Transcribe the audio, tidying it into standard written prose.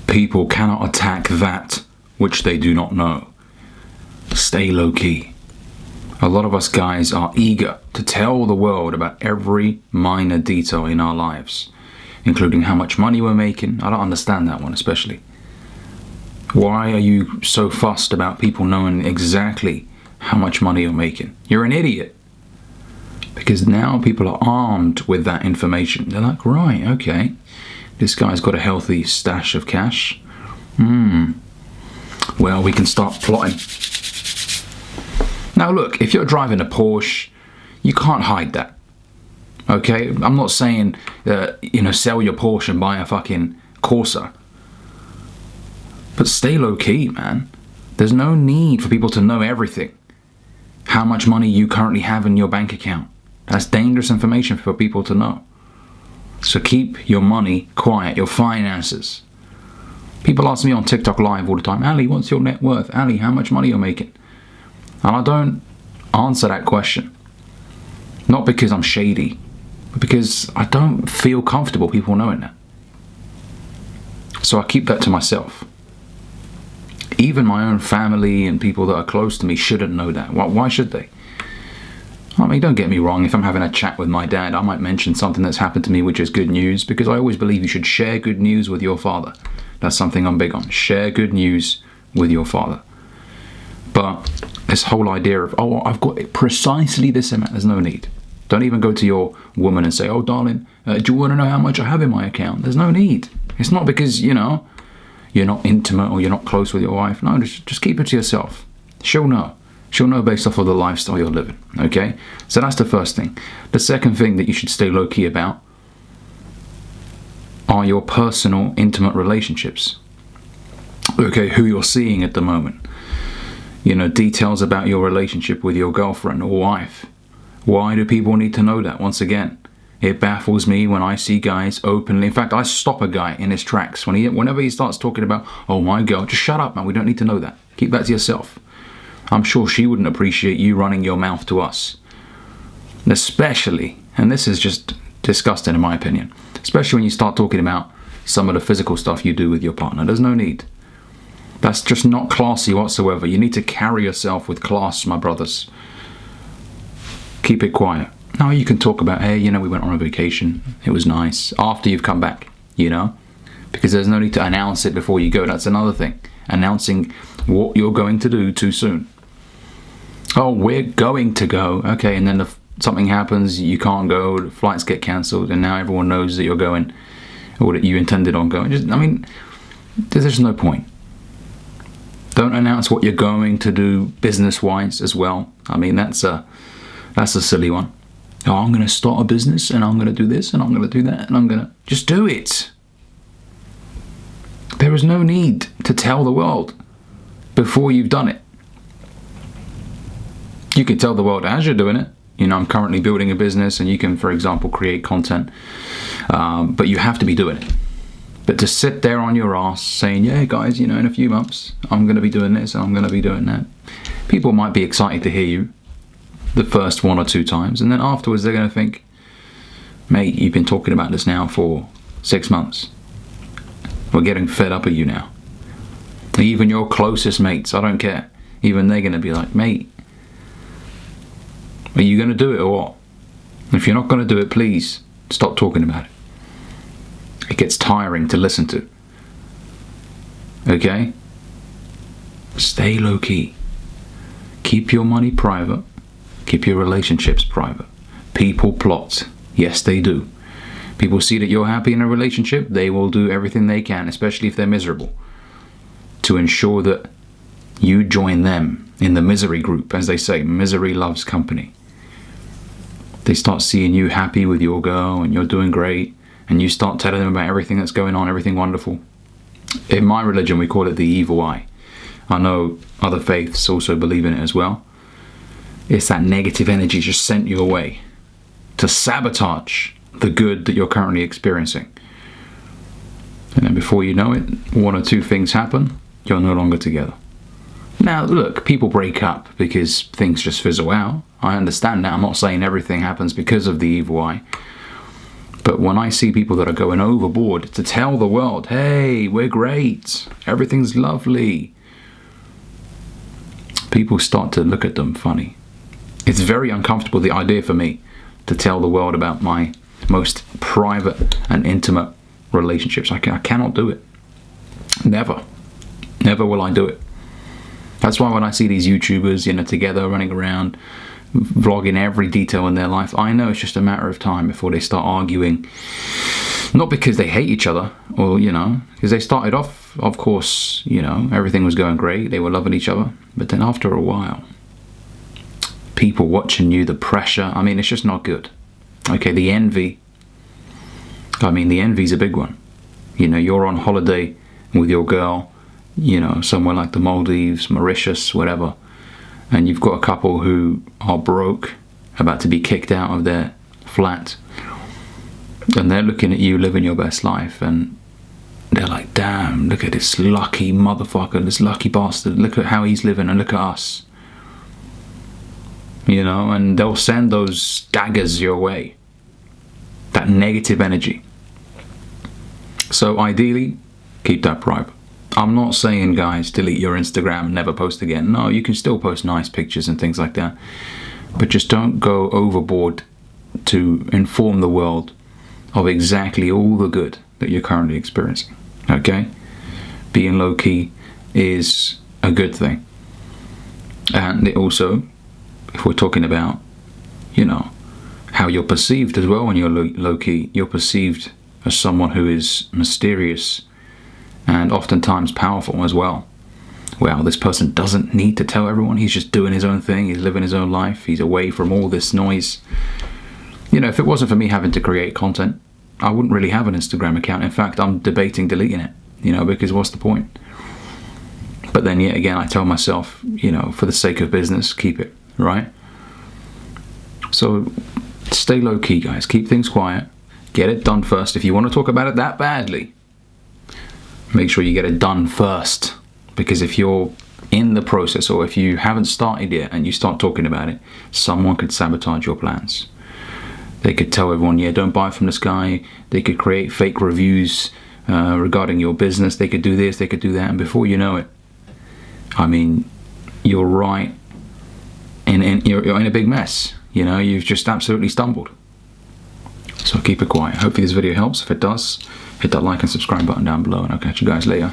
People cannot attack that which they do not know. Stay low key. A lot of us guys are eager to tell the world about every minor detail in our lives, including how much money we're making. I don't understand that one especially. Why are you so fussed about people knowing exactly how much money you're making? You're an idiot. Because now people are armed with that information. They're like, right, okay, this guy's got a healthy stash of cash. Well, we can start plotting. Now look, if you're driving a Porsche, you can't hide that. Okay? I'm not saying, sell your Porsche and buy a fucking Corsa. But stay low key, man. There's no need for people to know everything. How much money you currently have in your bank account. That's dangerous information for people to know. So keep your money quiet, your finances. People ask me on TikTok Live all the time, Ali, what's your net worth? Ali, how much money you're making? And I don't answer that question. Not because I'm shady, but because I don't feel comfortable people knowing that. So I keep that to myself. Even my own family and people that are close to me shouldn't know that. Why should they? I mean, don't get me wrong, if I'm having a chat with my dad, I might mention something that's happened to me which is good news, because I always believe you should share good news with your father. That's something I'm big on. Share good news with your father. But this whole idea of, oh, I've got precisely this amount, there's no need. Don't even go to your woman and say, oh, darling, do you want to know how much I have in my account? There's no need. It's not because, you're not intimate or you're not close with your wife. No, just keep it to yourself. She'll know. She'll know based off of the lifestyle you're living, okay? So that's the first thing. The second thing that you should stay low-key about are your personal, intimate relationships. Okay, who you're seeing at the moment. Details about your relationship with your girlfriend or wife. Why do people need to know that? Once again, it baffles me when I see guys openly. In fact, I stop a guy in his tracks whenever he starts talking about, oh, my girl, just shut up, man. We don't need to know that. Keep that to yourself. I'm sure she wouldn't appreciate you running your mouth to us. Especially, and this is just disgusting in my opinion, especially when you start talking about some of the physical stuff you do with your partner. There's no need. That's just not classy whatsoever. You need to carry yourself with class, my brothers. Keep it quiet. Now you can talk about, hey, we went on a vacation. It was nice. After you've come back, because there's no need to announce it before you go. That's another thing. Announcing what you're going to do too soon. Oh, we're going to go. Okay, and then if something happens, you can't go, the flights get cancelled, and now everyone knows that you're going, or that you intended on going. There's just no point. Don't announce what you're going to do business-wise as well. That's a silly one. Oh, I'm going to start a business, and I'm going to do this, and I'm going to do that, and I'm going to... Just do it. There is no need to tell the world before you've done it. You can tell the world as you're doing it. I'm currently building a business, and you can, for example, create content. But you have to be doing it. But to sit there on your ass saying, yeah, guys, in a few months, I'm going to be doing this, and I'm going to be doing that. People might be excited to hear you the first 1 or 2 times, and then afterwards they're going to think, mate, you've been talking about this now for 6 months. We're getting fed up of you now. Even your closest mates, I don't care. Even they're going to be like, mate, are you going to do it or what? If you're not going to do it, please stop talking about it. It gets tiring to listen to. Okay? Stay low key. Keep your money private. Keep your relationships private. People plot. Yes, they do. People see that you're happy in a relationship, they will do everything they can, especially if they're miserable, to ensure that you join them in the misery group. As they say, misery loves company. They start seeing you happy with your girl and you're doing great, and you start telling them about everything that's going on, everything wonderful. In my religion, we call it the evil eye. I know other faiths also believe in it as well. It's that negative energy just sent your way to sabotage the good that you're currently experiencing. And then before you know it, 1 or 2 things happen, you're no longer together. Now, look, people break up because things just fizzle out. I understand that. I'm not saying everything happens because of the evil eye. But when I see people that are going overboard to tell the world, hey, we're great, everything's lovely, people start to look at them funny. It's very uncomfortable, the idea for me, to tell the world about my most private and intimate relationships. I cannot do it. Never. Never will I do it. That's why when I see these YouTubers, you know, together running around, vlogging every detail in their life, I know it's just a matter of time before they start arguing. Not because they hate each other, or, you know, because they started off, of course, you know, everything was going great, they were loving each other, but then after a while, people watching you, the pressure, I mean, it's just not good. Okay, the envy, I mean, the envy's a big one. You know, you're on holiday with your girl, you know, somewhere like the Maldives, Mauritius, whatever, and you've got a couple who are broke, about to be kicked out of their flat, and they're looking at you living your best life, and they're like, damn, look at this lucky motherfucker, this lucky bastard, look at how he's living, and look at us. You know, and they'll send those daggers your way, that negative energy. So ideally, keep that private. I'm not saying, guys, delete your Instagram, never post again. No, you can still post nice pictures and things like that, but just don't go overboard to inform the world of exactly all the good that you're currently experiencing. Okay? Being low-key is a good thing. And it also, if we're talking about, you know, how you're perceived as well when you're low-key, you're perceived as someone who is mysterious and oftentimes powerful as well. Well, this person doesn't need to tell everyone, he's just doing his own thing, he's living his own life, he's away from all this noise. You know, if it wasn't for me having to create content, I wouldn't really have an Instagram account. In fact, I'm debating deleting it, you know, because what's the point? But then yet again, I tell myself, you know, for the sake of business, keep it, right? So stay low key, guys, keep things quiet, get it done first. If you want to talk about it that badly, make sure you get it done first, because if you're in the process, or if you haven't started yet and you start talking about it, someone could sabotage your plans. They could tell everyone, yeah, don't buy from this guy. They could create fake reviews regarding your business. They could do this, they could do that, and before you know it, I mean, you're right you're in a big mess. You know, you've just absolutely stumbled. So keep it quiet. Hopefully this video helps. If it does, hit that like and subscribe button down below, and I'll catch you guys later.